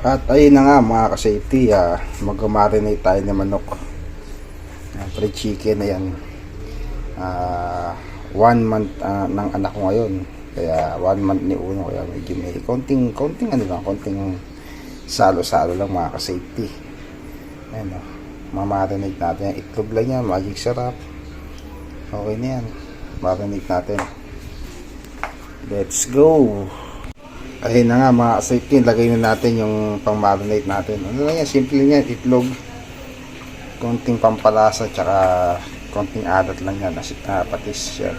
At ayun na nga mga ka-safety, mag-marinate tayo ng manok. Fried chicken na yan. 1 month ng anak ko ngayon. Kaya 1 month ni Uno. Kaya medyo may konting salo-salo lang mga ka-safety. Ayan o. Mamarinate natin. Itlog lang yan. Magic sarap. Okay na yan. Marinate natin. Let's go! Ayun na nga mga ka-safety. Lagay na natin yung pang-marinate natin. Ano lang yan? Simple yan. Itlog. Konting pampalasa. Tsaka konting alat lang yan. Patis yan.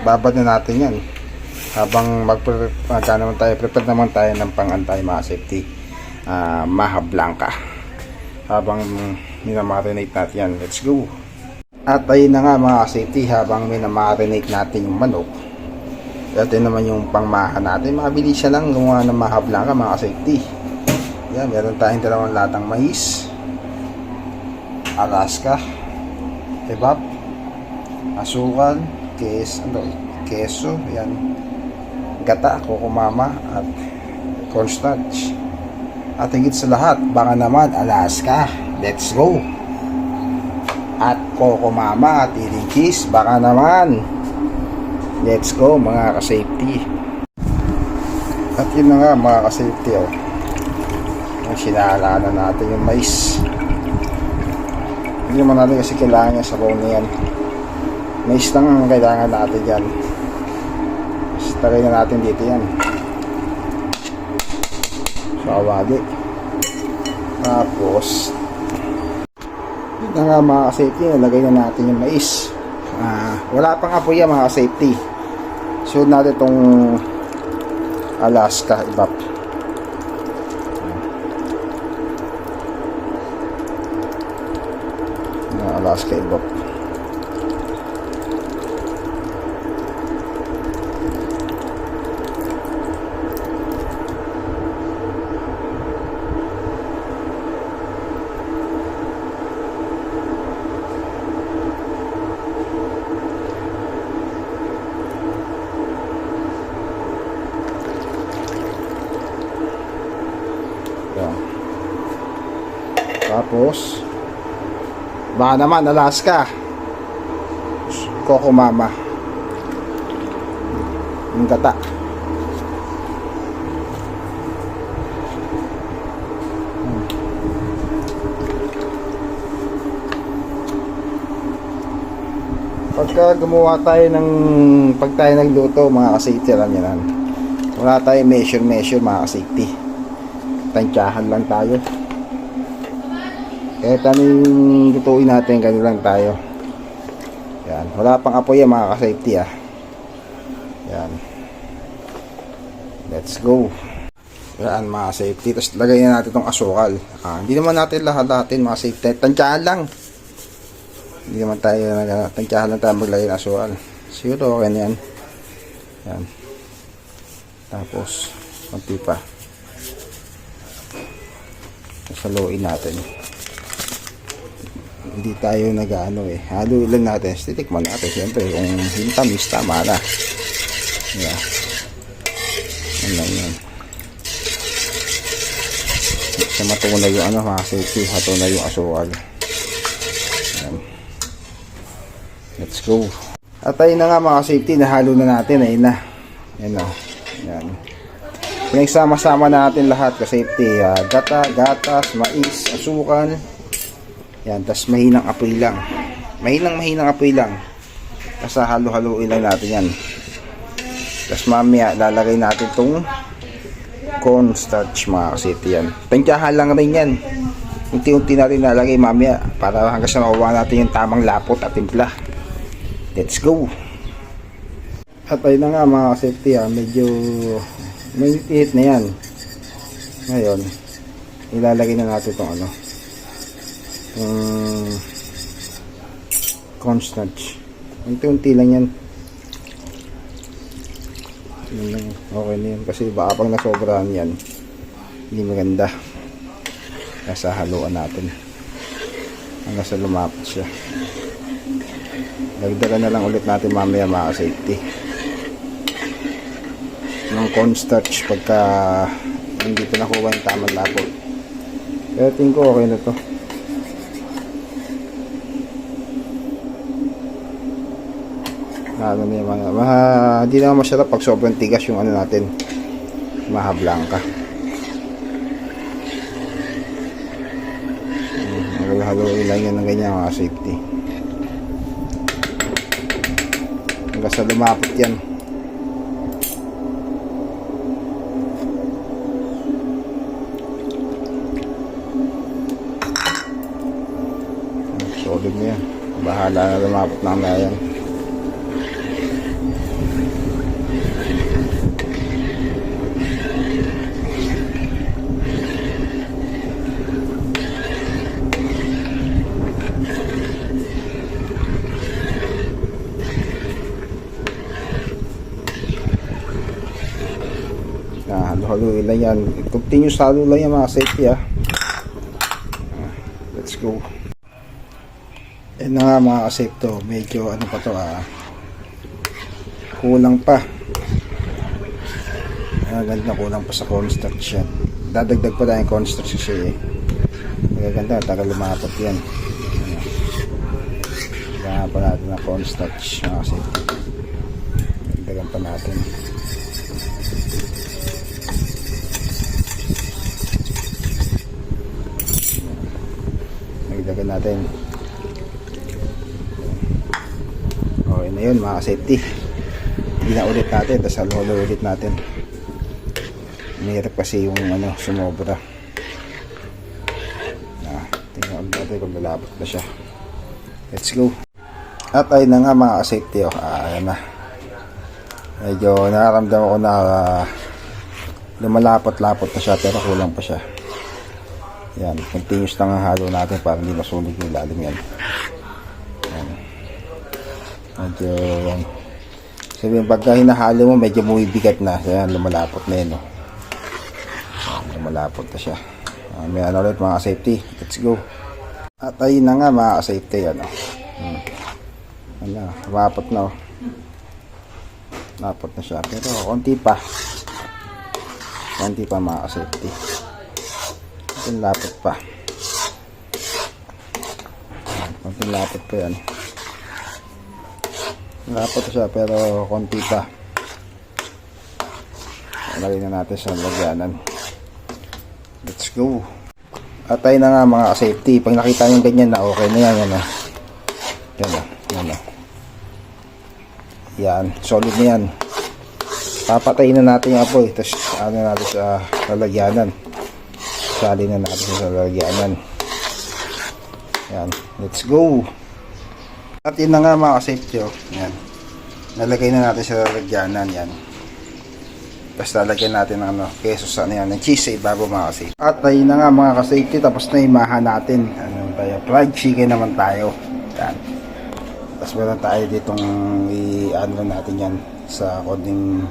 Babad na natin yan. Habang prepare naman tayo ng pang-antay mga safety. Maha Blanca. Habang minamarinate natin yan. Let's go! At ayun na nga mga safety. Habang minamarinate natin yung manok. Ito naman yung pangmaha natin. Mabilis siya lang gumawa ng Maha Blanca mga safety. Yan, meron tayong 2 latang mais, Alaska, kebab, asukal, keso, yan, gata, kokomama, at cornstarch. At higit sa lahat, baka naman Alaska. Let's go! At kokomama at iring cheese, baka naman. Let's go mga ka-safety. At yun na nga mga ka-safety, oh. Sinala na natin yung mais. Hindi naman natin kasi kailangan niya sa sabaw na yan. Mais lang ang kailangan natin yan. Tagay na natin dito yan sa kawali. Tapos yun na nga mga ka-safety, nalagay na natin yung mais. Wala pang apoy yan mga ka-safety. So natin itong Alaska ibap. Alaska ibap. Tapos baka naman Alaska, kokomama, yung gata. Pagka gumawa tayo pag tayo nagluto mga ka-safety, alam nyo lang, wala tayo measure mga ka-safety. Tansyahan lang tayo. Kahit anong lutuin natin, ganun lang tayo. Yan. Wala pang apoy yan mga ka-safety. Yan. Let's go. Yan mga safety. Tapos lagay na natin itong asukal. Hindi naman natin lahat-lahatin mga safety. Tansyahan lang. Hindi naman tayo tansyahan lang tayo maglagay ng asukal. Siguro okay na yan. Yan. Tapos konti pa. Saluin natin. Hindi tayo nag-ano haluin lang natin. Titikman natin siyempre kung yung tamis tama na. Yeah. Yan. Sa matunay yung mga safety, matunay yung asukal. Yan. Let's go. At ayun na nga mga safety, nahalo na natin. Ayun na. Yan na. Yan. Pinagsama-sama natin lahat ka safety. Gatas, mais, asukal. Yan, tas mahinang apoy lang. Mahinang apoy lang. Tapos halo-haluin lang natin yan. Tapos mamaya lalagay natin itong cornstarch mga kasiti yan. Tansyahan lang rin yan. Unti-unti na rin lalagay mamaya para hanggang sa makuha natin yung tamang lapot at timpla. Let's go! At ayun na nga mga kasiti, medyo may ihit na yan. Ngayon ilalagay na natin itong cornstarch. Unti-unti lang yan. Okay na yan. Kasi baka pang nasobrahan yan, hindi maganda. Nasa haluan natin hanggang sa lumapot siya. Dagdagan na lang ulit natin mamaya mga safety. ng cornstarch pagka hindi pa nakuha yung tamang lapot. Pero tingin ko okay na to. Ano na yung mga hindi naman masarap pag sobrang tigas yung ano natin, maha blanca. Halo-haloin lang yan ng ganyan mga safety hanggang sa lumapot yan. Solid na yan, bahala na lumapot na nga yan. Halo-halo lang yan. Continuous halo lang yan mga safety Let's go. Yan na nga mga safety. Medyo ano pa to kulang pa. Ganda, kulang pa sa cornstarch yan. Dadagdag pa tayong cornstarch kasi magaganda. Tagal lumapot yan. Kailangan pa natin ng cornstarch mga safety. Dagdagan pa natin. Nagdagan natin. Okay na yun mga safety. Hindi na ulit natin, tapos halo-halo ulit natin. Mahirap kasi yung ano, sumobra. Tingnan natin kung lalabot na siya. Let's go. At ayun na nga mga safety. Ayan na. Medyo nararamdaman ko na lumalapot-lapot na siya, pero kulang pa siya. Yan, continuous lang ang halo natin para hindi masunog yung lalim yan. Yan. Medyo sabihin pagka hinahalo mo medyo bumibigat na. Yan, lumalapot na yun. Yan, lumalapot na siya. May ano ulit mga safety. Let's go. At ayun na nga mga safety. Lumapot na. Lapot na siya. Pero konti pa. Konti pa mga safety. Konting lapot pa. Konting lapot pa yan. Lapot siya pero konti pa. Lagay na natin sa lagyanan. Let's go. At tayo na nga mga safety. Pag nakita nyo ganyan na okay na yan. Yan. Solid na yan. Papatayin na natin yung apoy. Tapos ano natin sa lalagyanan. Sali na natin sa lalagyanan. Yan. Let's go. At yun na nga mga safety. Yan. Nalagay na natin sa lalagyanan. Yan. Tapos lalagyan natin ng ano, keso sa ano yan, ng cheese sa ibabaw mga safety. At ayun na nga mga ka-safety. Tapos na imahan natin. Ano tayo? Fried chicken naman tayo. Yan. Tapos meron tayo ditong i-ano natin yan sa konting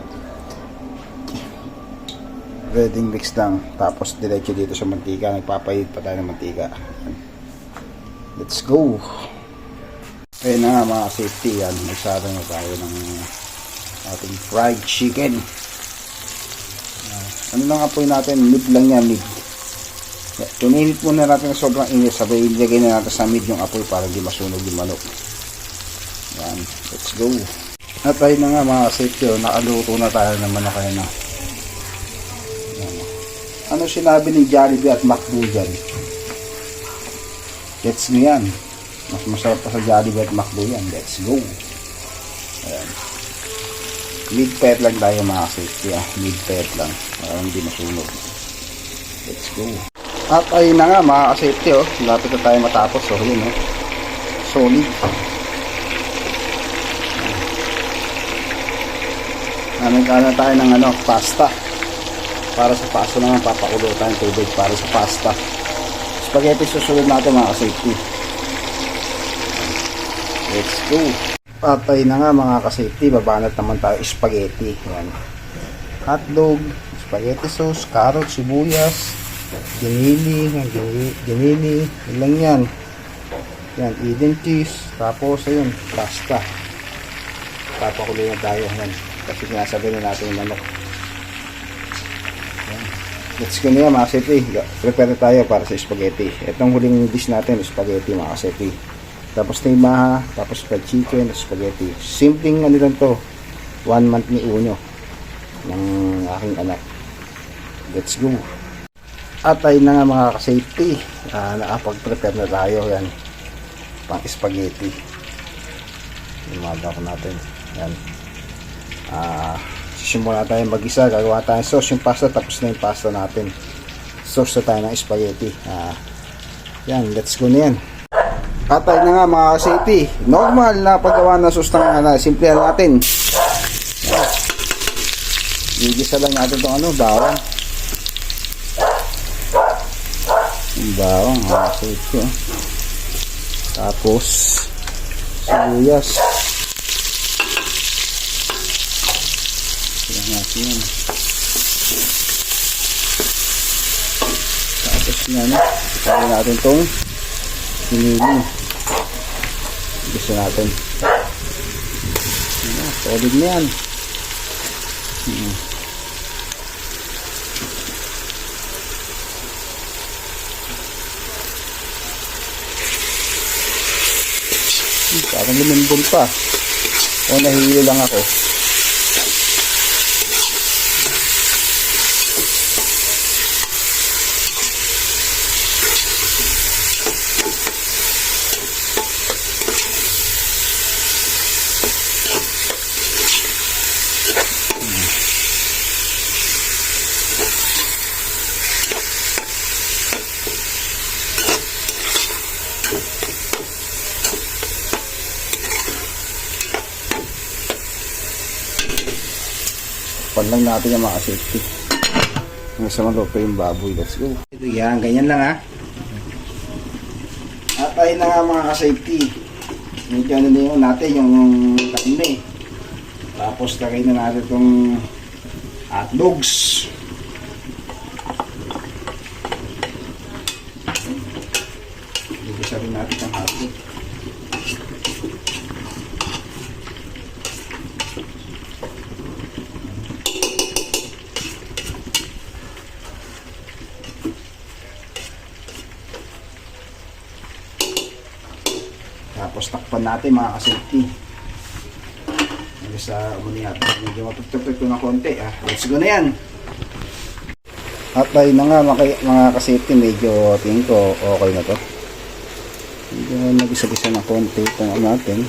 breading mix lang, tapos diretso dito sa mantika. Nagpapahid pa tayo ng mantika. Let's go. Ayun na nga mga safety. Yan, nagsara na tayo ng ating fried chicken. Ano lang apoy natin, mid lang yan, mid. Tuminit muna natin na sobrang init, sabay ilagay na natin sa mid yung apoy para di masunog yung manok. Yan, let's go. At ayun na nga mga safety, nakaluto na tayo ng manok. Ayun na. Ano sinabi ni Jollibee at McDo dyan? Gets nyo yan. Mas masarap pa sa Jollibee at McDo yan. Let's go. Ayan. Mid-pet lang tayo mga safety. Mid-pet lang. Para hindi masunog. Let's go. At ayun na nga mga safety. Lapit na tayo matapos. Yun, solid. Nagkana tayo ng pasta. Para sa pasta naman, papakulo tayong tubig para sa pasta. Spaghetti susunod natin mga ka-safety. Let's go. Patay na nga mga ka-safety. Babanat naman tayo spaghetti. Yan. Hotdog, spaghetti sauce, carrot, sibuyas, ginili, ilang yan. Yan, Eden cheese. Tapos ayun, pasta. Papakulo na tayo. Yan. Kasi sinasabi na natin yung manok. Let's go na yan mga kasepi. Prepare tayo para sa spaghetti. Itong huling dish natin, spaghetti mga kasepi. Tapos na yung maha, tapos fried chicken, spaghetti. Simpleng ano lang to. 1 month ni Uno ng aking anak. Let's go. At ayun na nga mga ka-safety, nakapag-prepare na tayo yan pang spaghetti. Lumada ko natin yan. Sisimula tayo mag-isa, gagawa tayo sauce yung pasta, tapos na yung pasta natin. Sauce na tayo ng spaghetti. Yan, let's go na yan. At ayun na nga mga ka-safety, normal na paggawa ng sauce ng simple natin. Gigisa lang natin itong bawang. Yung bawang, safety. Tapos sibuyas. Sila natin yan. Tapos yan, kaya natin itong sinili. Gigisa natin. Solid na yan. Parang lumimbol pa. O nahihilo lang ako. Lang natin yung mga safety hanggang sa maluto yung baboy. Let's go. Ito yan, ganyan lang At ayun na nga mga ka-safety, medyo ano na yung natin yung karne, tapos lagay na natin itong hotdogs. Igisa rin natin ang hotdog. Tapos takpan natin mga ka-safety. Sa umuni natin. Medyo matutupit ko ng konti. Let's go na yan. At ayun na nga mga ka-safety. Medyo tingin ko okay na to. Medyo nag-isa-gisa ng konti itong natin.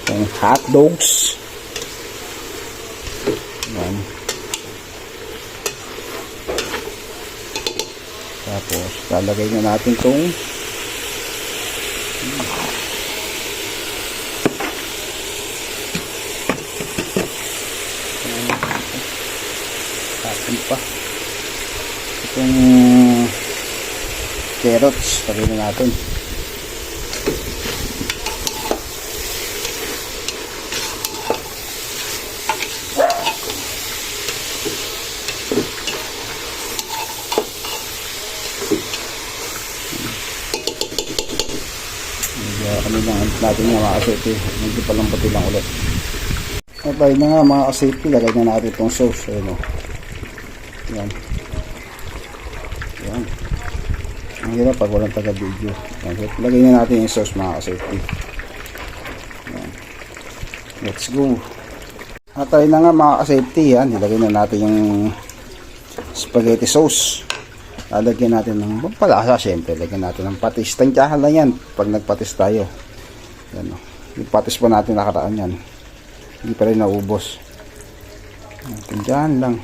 Itong hot dogs. Yan. Tapos lalagay na natin itong tapon pa itong carrots. Lagay na natin. Ano lang natin nga mga ka-safety, hindi pa lang pati lang ulit. At ayun na nga mga ka-safety, lagay na natin itong sauce. Ayun yan. Yan. Ang hirap pag walang taga-video. Lagay na natin yung sauce mga ka-safety. Let's go. At ayun na nga mga ka-safety, nilagay na natin yung spaghetti sauce. Lalagyan natin ng palasa, syempre. Lagyan natin ng patis. Tansyahan lang yan pag nagpatis tayo. Yan, yung patis pa natin nakaraan yan. Hindi pa rin naubos. Tansyahan lang.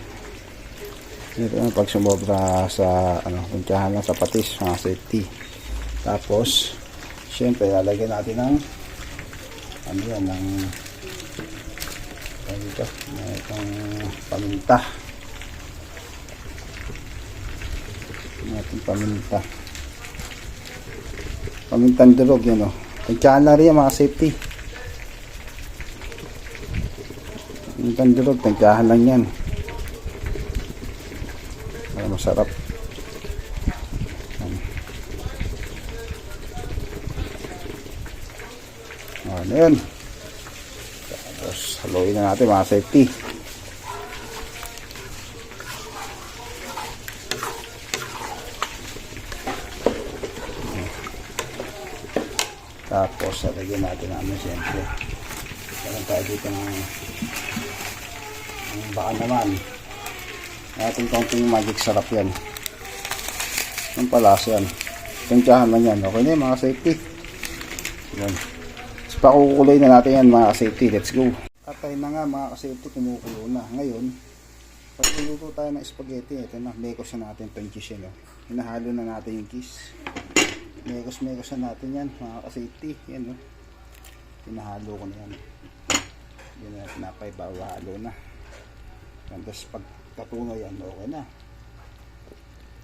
Pag sumobra sa tansyahan lang sa patis, mga safety. Tapos, syempre, lalagyan natin ng ng itong paminta. Ating pamintang durog yan tansyahan lang rin yan mga safety. Pamintang durog, tansyahan lang yan para masarap. Ano yun. Tapos haluin na natin mga safety. Tapos, lagyan natin ng ano, siyempre. Meron tayo dito ng baka naman. Ating kaunting magic sarap yan. Ang palas yan. Tansyahan lang yan. Okay na yun, mga safety. Yan. So, pakukuloy na natin yan, mga safety. Let's go. At tayo na nga, mga safety, kumukulo na. Ngayon, pag luluto tayo ng spaghetti, ito na, mekos na natin itong cheese yan. Hinahalo na natin yung cheese. Mekos na natin yan, mga safety. Yan, hinahalo ko na yan. Yan na, pinapay, bawalo na. Tapos pag katunaw yan, okay na.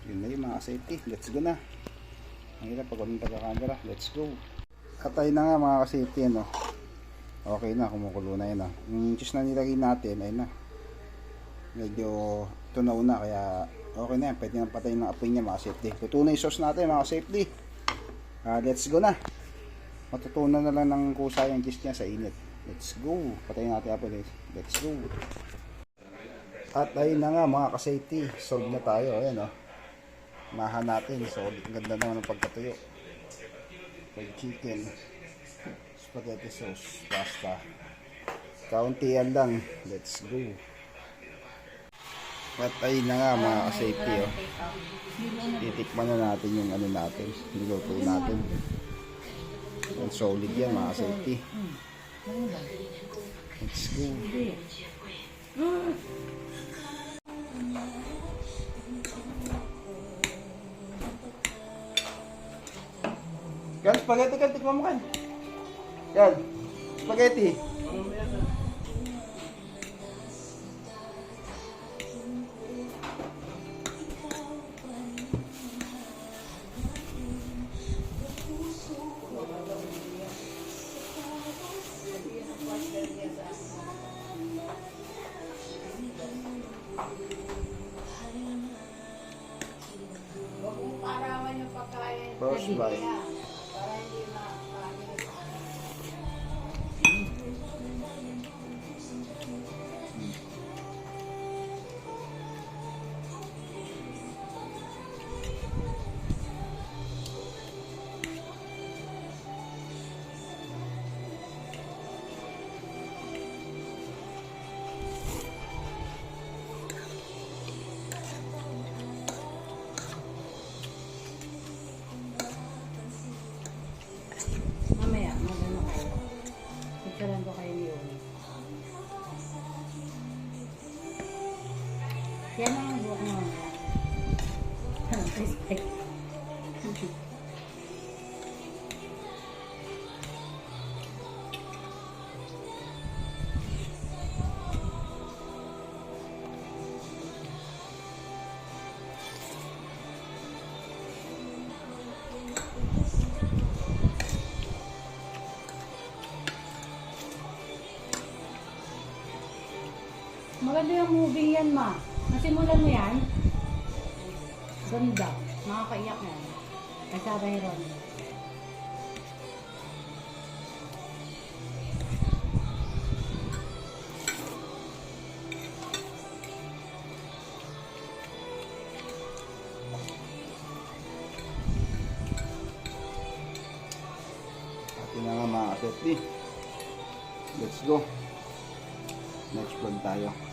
Yun na yung mga safety. Let's go na. Ang hirap pag walang taga-camera. Let's go. At tayo na nga mga safety, ano. Okay na, kumukulo na yun. Yung cheese na nilagay natin, ay na. Medyo tunaw na, kaya okay na yan. Pwede nang patayin ng apoy niya, mga safety. Tutunan yung sauce natin, mga safety. Let's go na. Matutunan na lang ng kusa yung cheese niya sa init. Let's go. Patayin natin apoy. Let's go. At ayun na nga mga ka-safety. Solve na tayo. Ayan Mahan natin. So, ang ganda naman ng pagkatuyo. Fried chicken. Spaghetti sauce. Pasta. Kauntian lang. Let's go. At ayun na nga mga ka-safety. Titikman na natin yung ano natin. Niluto natin. And solid yan mga ka-safety. Let's go. Yan, spaghetti ka, tikman mo kan. Yan, spaghetti. First bite. Mamaya, magano kayo. Pagkalan ko kayo ni Oni. Yan ang buhok mo mamaya. Respect. Maganda yung movie yan, ma. Nasimulan mo yan? Ganda. Nakakaiyak yan. Kasama ni Ron. Atin na nga mga safety. Let's go. Next vlog tayo.